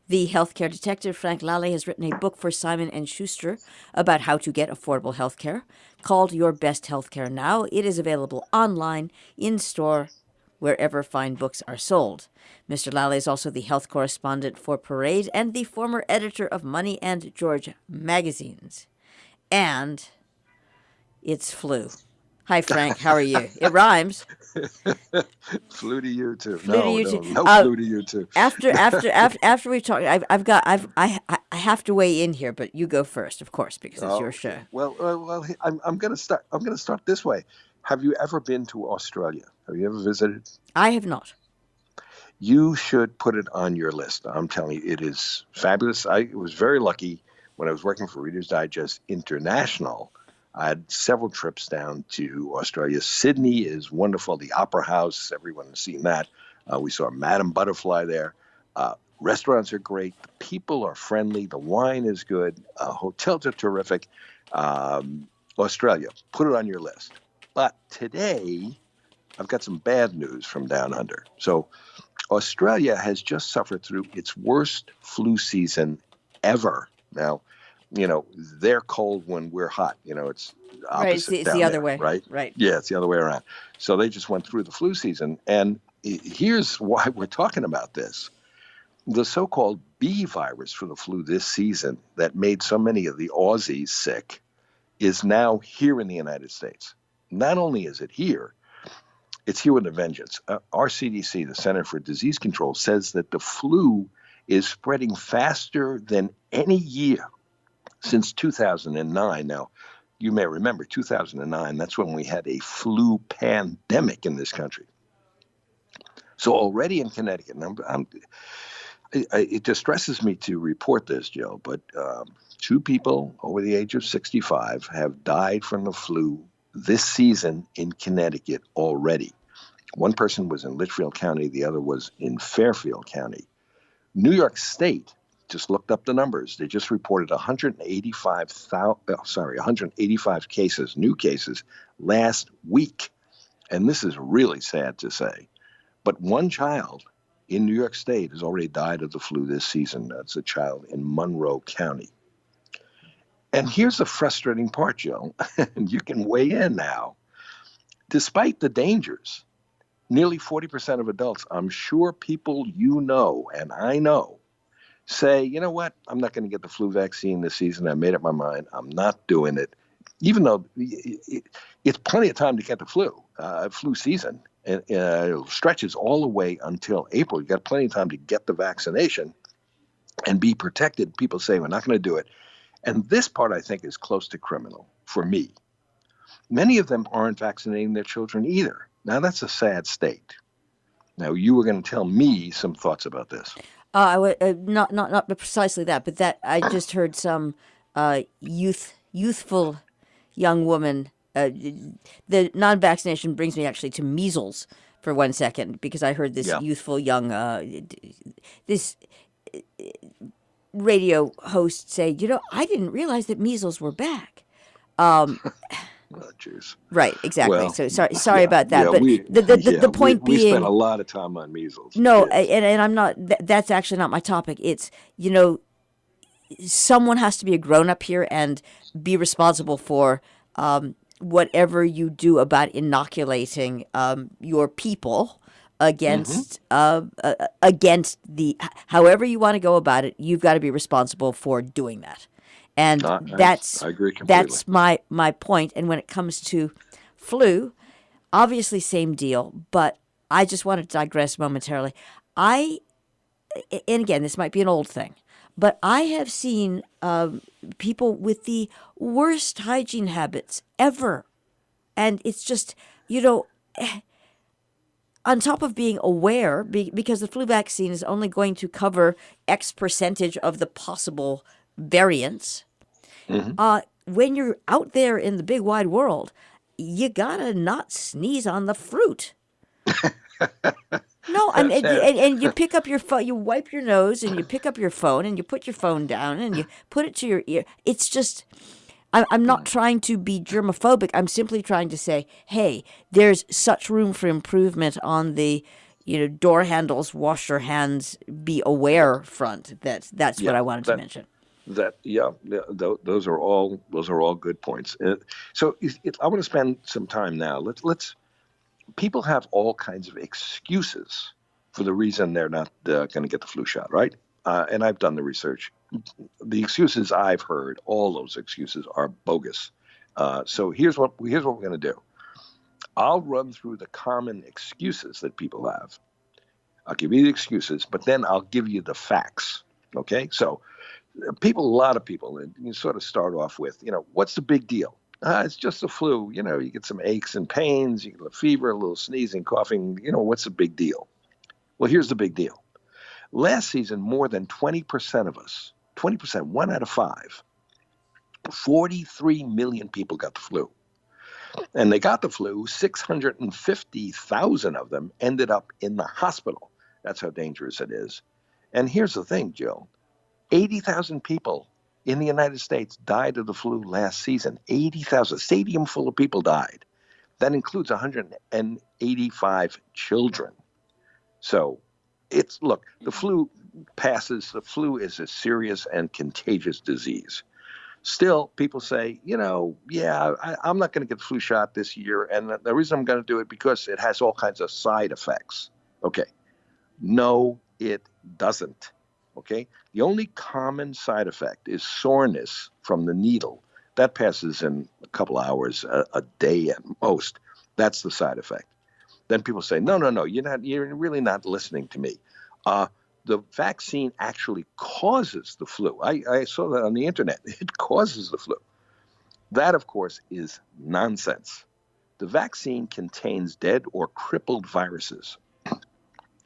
The healthcare detective Frank Lalli has written a book for Simon & Schuster about how to get affordable healthcare called Your Best Healthcare Now. It is available online, in-store, wherever fine books are sold. Mr. Lalli is also the health correspondent for Parade and the former editor of Money and George magazines. And it's flu. Hi, Frank. How are you? It rhymes. Flew to you too. Flew to No, you no, too. no, flew to you too. After we talk, I have to weigh in here, but you go first, of course, because it's your show. Okay. Well, I'm going to start. I'm going to start this way. Have you ever been to Australia? Have you ever visited? I have not. You should put it on your list. I'm telling you, it is fabulous. I was very lucky when I was working for Reader's Digest International. I had several trips down to Australia. Sydney is wonderful. The Opera House, everyone has seen that. We saw Madame Butterfly there. Restaurants are great. The people are friendly. The wine is good. Hotels are terrific. Australia, put it on your list. But today, I've got some bad news from down under. So Australia has just suffered through its worst flu season ever. Now, they're cold when we're hot. It's opposite It's down the other there, way. right? Yeah, it's the other way around. So they just went through the flu season. And here's why we're talking about this. The so-called B virus for the flu this season that made so many of the Aussies sick is now here in the United States. Not only is it here, it's here with a vengeance. Our CDC, the Center for Disease Control, says that the flu is spreading faster than any year since 2009. Now, you may remember 2009, that's when we had a flu pandemic in this country. So already in Connecticut, and it distresses me to report this, Joe, but 2 people over the age of 65 have died from the flu this season in Connecticut already. One person was in Litchfield County, the other was in Fairfield County. New York State just looked up the numbers. They just reported 185 cases, new cases, last week. And this is really sad to say. But one child in New York State has already died of the flu this season. That's a child in Monroe County. And here's the frustrating part, Joe, and you can weigh in now. Despite the dangers, nearly 40% of adults, I'm sure people and I know, say, you know what, I'm not going to get the flu vaccine this season. I made up my mind. I'm not doing it, even though it's plenty of time to get the flu season. It stretches all the way until April. You got plenty of time to get the vaccination and be protected. People say, we're not going to do it. And this part, I think, is close to criminal for me. Many of them aren't vaccinating their children either. Now, that's a sad state. Now, you were going to tell me some thoughts about this. I would not precisely that, but that I just heard some youthful young woman. The non-vaccination brings me actually to measles for 1 second, because I heard this youthful young this radio host say, I didn't realize that measles were back. Oh, jeez. Right, exactly. Well, so sorry about that. But the point being, we spent a lot of time on measles. No, yes. and I'm not. That's actually not my topic. It's someone has to be a grown up here and be responsible for whatever you do about inoculating your people against against the however you want to go about it. You've got to be responsible for doing that. And I agree completely. That's my point. And when it comes to flu, obviously same deal, but I just want to digress momentarily. And again, this might be an old thing, but I have seen people with the worst hygiene habits ever. And it's just, on top of being aware, because the flu vaccine is only going to cover X percentage of the possible variants, when you're out there in the big wide world, you gotta not sneeze on the fruit. No, and you pick up your phone, you wipe your nose, and you pick up your phone, and you put your phone down, and you put it to your ear. It's just, I'm not trying to be germophobic. I'm simply trying to say, hey, there's such room for improvement on the, door handles, wash your hands, be aware front. That's what Yeah, I wanted to mention. Those are all good points. So I want to spend some time now. Let's people have all kinds of excuses for the reason they're not going to get the flu shot, right? And I've done the research. The excuses I've heard, all those excuses are bogus. So here's what we're going to do. I'll run through the common excuses that people have. I'll give you the excuses, but then I'll give you the facts. Okay, so a lot of people, and you sort of start off with, what's the big deal? It's just the flu. You get some aches and pains, you get a fever, a little sneezing, coughing. What's the big deal? Well, here's the big deal. Last season, more than 20% of us, 20%, 1 out of 5, 43 million people got the flu. And they got the flu, 650,000 of them ended up in the hospital. That's how dangerous it is. And here's the thing, Jill. 80,000 people in the United States died of the flu last season. 80,000. A stadium full of people died. That includes 185 children. So the flu passes. The flu is a serious and contagious disease. Still, people say, I'm not going to get the flu shot this year. And the reason I'm going to do it because it has all kinds of side effects. Okay. No, it doesn't. Okay. The only common side effect is soreness from the needle. That passes in a couple hours, a day at most. That's the side effect. Then people say, no, you're really not listening to me. The vaccine actually causes the flu. I saw that on the internet. It causes the flu. That, of course, is nonsense. The vaccine contains dead or crippled viruses,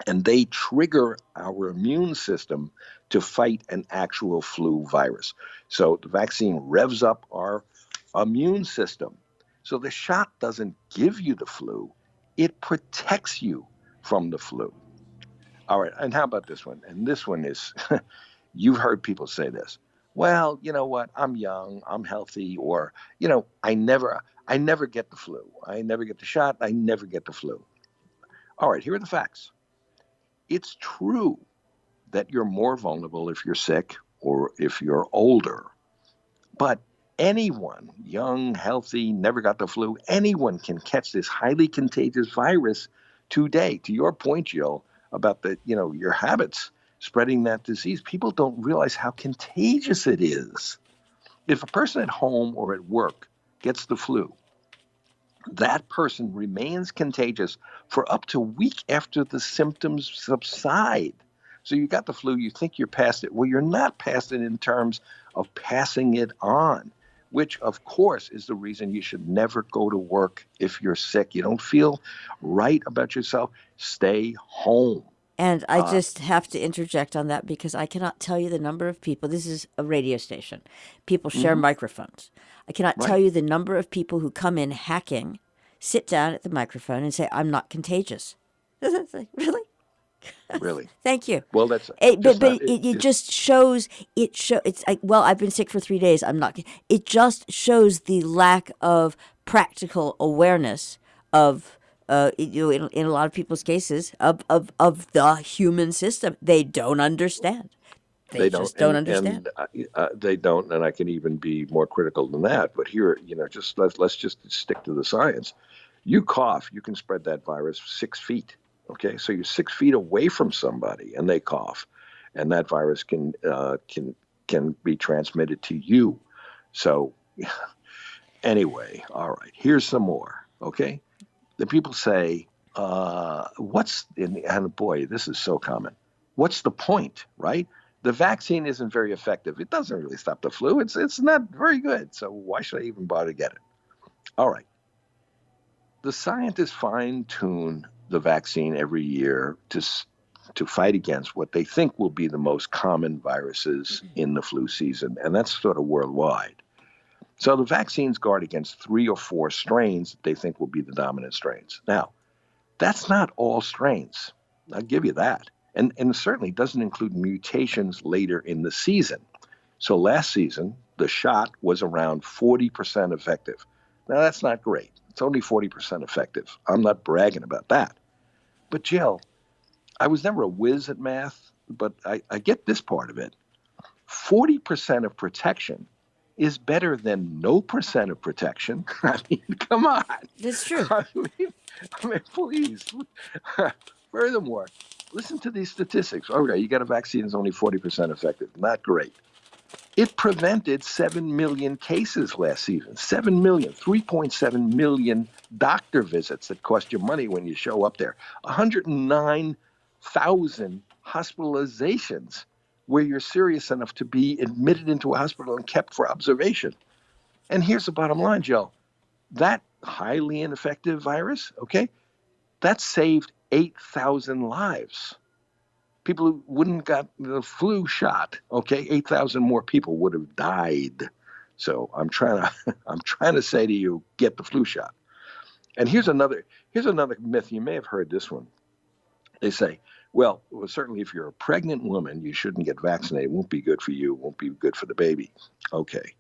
and they trigger our immune system to fight an actual flu virus. So the vaccine revs up our immune system. So the shot doesn't give you the flu. It protects you from the flu. All right, and how about this one? And this one is, you've heard people say this. Well, you know what? I'm young, I'm healthy, or, I never get the flu. I never get the shot. I never get the flu. All right, here are the facts. It's true that you're more vulnerable if you're sick or if you're older. But anyone, young, healthy, never got the flu, anyone can catch this highly contagious virus today. To your point, Jill, about your habits spreading that disease, people don't realize how contagious it is. If a person at home or at work gets the flu, that person remains contagious for up to a week after the symptoms subside. So you got the flu, you think you're past it. Well, you're not past it in terms of passing it on, which, of course, is the reason you should never go to work if you're sick. You don't feel right about yourself. Stay home. And I just have to interject on that because I cannot tell you the number of people. This is a radio station. People share microphones. I cannot tell you the number of people who come in hacking, sit down at the microphone and say, I'm not contagious. Really? Really? Thank you. Well, that's it just shows it's like, well, I've been sick for 3 days. I'm not. It just shows the lack of practical awareness of in a lot of people's cases of the human system. They don't understand. They just don't understand. They don't, and I can even be more critical than that. But here, just let's just stick to the science. You cough, you can spread that virus 6 feet. Okay, so you're 6 feet away from somebody, and they cough, and that virus can be transmitted to you. So, anyway, all right. Here's some more. Okay, the people say, and boy, this is so common. What's the point, right? The vaccine isn't very effective. It doesn't really stop the flu. It's not very good. So why should I even bother to get it? All right. The scientists fine-tune the vaccine every year to fight against what they think will be the most common viruses in the flu season, and that's sort of worldwide. So the vaccines guard against 3 or 4 strains that they think will be the dominant strains. Now, that's not all strains. I'll give you that. And it certainly doesn't include mutations later in the season. So last season, the shot was around 40% effective. Now, that's not great. It's only 40% effective. I'm not bragging about that. But Jill, I was never a whiz at math, but I get this part of it. 40% of protection is better than no percent of protection. I mean, come on. That's true. I mean, please. Furthermore, listen to these statistics. Okay, you got a vaccine that's only 40% effective. Not great. It prevented 7 million cases last season. 7 million, 3.7 million doctor visits that cost you money when you show up there. 109,000 hospitalizations where you're serious enough to be admitted into a hospital and kept for observation. And here's the bottom line, Joe. That highly ineffective virus, okay, that saved 8,000 lives. People who wouldn't got the flu shot, okay, 8,000 more people would have died. So I'm trying to say to you, get the flu shot. And here's another myth. You may have heard this one. They say, well, certainly if you're a pregnant woman, you shouldn't get vaccinated. It won't be good for you. It won't be good for the baby. Okay.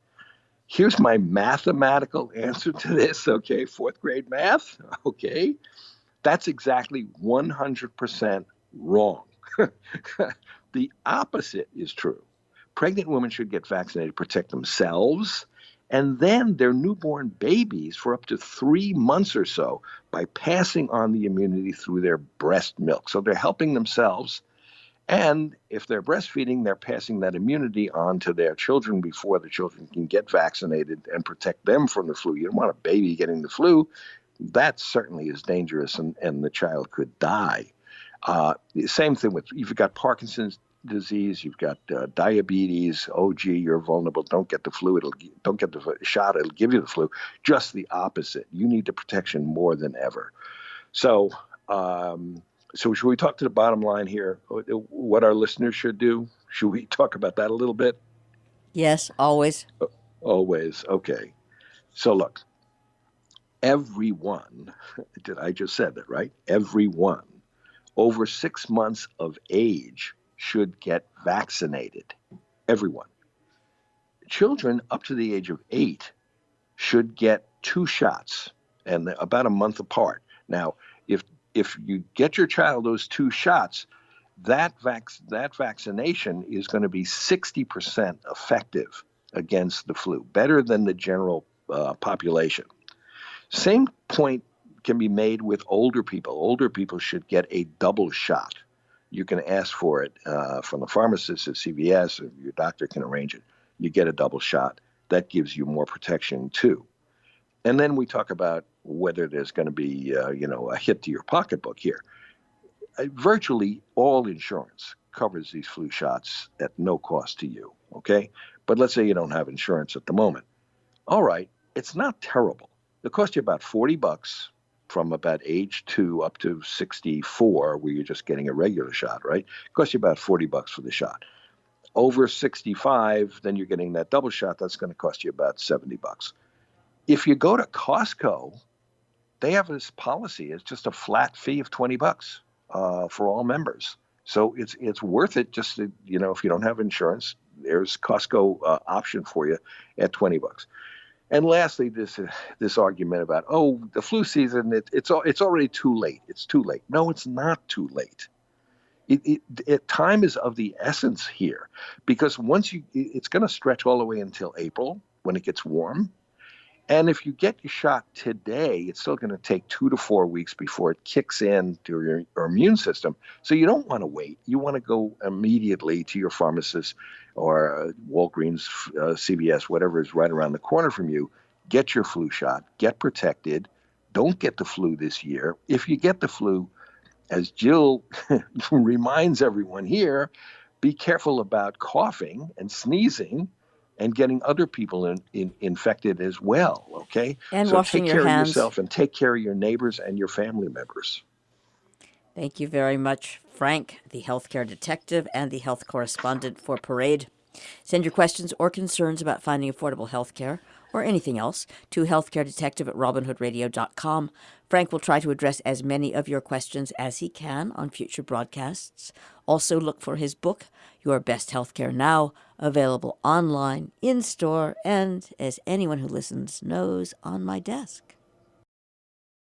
Here's my mathematical answer to this, okay? Fourth grade math, okay? That's exactly 100% wrong. The opposite is true. Pregnant women should get vaccinated to protect themselves and then their newborn babies for up to 3 months or so by passing on the immunity through their breast milk. So they're helping themselves. And if they're breastfeeding, they're passing that immunity on to their children before the children can get vaccinated and protect them from the flu. You don't want a baby getting the flu. That certainly is dangerous, and the child could die. Same thing with, you've got Parkinson's disease, you've got diabetes. Oh, gee, you're vulnerable. Don't get the flu. Don't get the shot. It'll give you the flu. Just the opposite. You need the protection more than ever. So should we talk to the bottom line here? What our listeners should do? Should we talk about that a little bit? Yes, always. Always. Okay. So look, everyone, I just said that, right? Everyone over 6 months of age should get vaccinated. Everyone. Children up to the age of 8 should get 2 shots, and about a month apart. Now, if you get your child those 2 shots, that vaccination is going to be 60% effective against the flu, better than the general population. Same point can be made with older people. Older people should get a double shot. You can ask for it from the pharmacist at CVS, or your doctor can arrange it. You get a double shot. That gives you more protection too. And then we talk about whether there's going to be, a hit to your pocketbook here. Virtually all insurance covers these flu shots at no cost to you, okay? But let's say you don't have insurance at the moment. All right, it's not terrible. It costs you about $40 from about age 2 up to 64, where you're just getting a regular shot, right? It costs you about $40 for the shot. Over 65, then you're getting that double shot. That's going to cost you about $70. If you go to Costco, they have this policy. It's just a flat fee of $20 for all members. So it's worth it. Just to, if you don't have insurance, there's Costco option for you at $20. And lastly, this argument about, the flu season, it's already too late. It's too late. No, it's not too late. Time is of the essence here, because it's going to stretch all the way until April when it gets warm. And if you get your shot today, it's still going to take 2 to 4 weeks before it kicks in to your immune system. So you don't want to wait. You want to go immediately to your pharmacist or Walgreens, CVS, whatever is right around the corner from you. Get your flu shot. Get protected. Don't get the flu this year. If you get the flu, as Jill reminds everyone here, be careful about coughing and sneezing and getting other people infected as well, okay? And so washing take your care hands. of yourself and take care of your neighbors and your family members. Thank you very much, Frank, the healthcare detective and the health correspondent for Parade. Send your questions or concerns about finding affordable health care or anything else to healthcaredetective@robinhoodradio.com. Frank will try to address as many of your questions as he can on future broadcasts. Also look for his book, Your Best Healthcare Now, available online, in store, and, as anyone who listens knows, on my desk.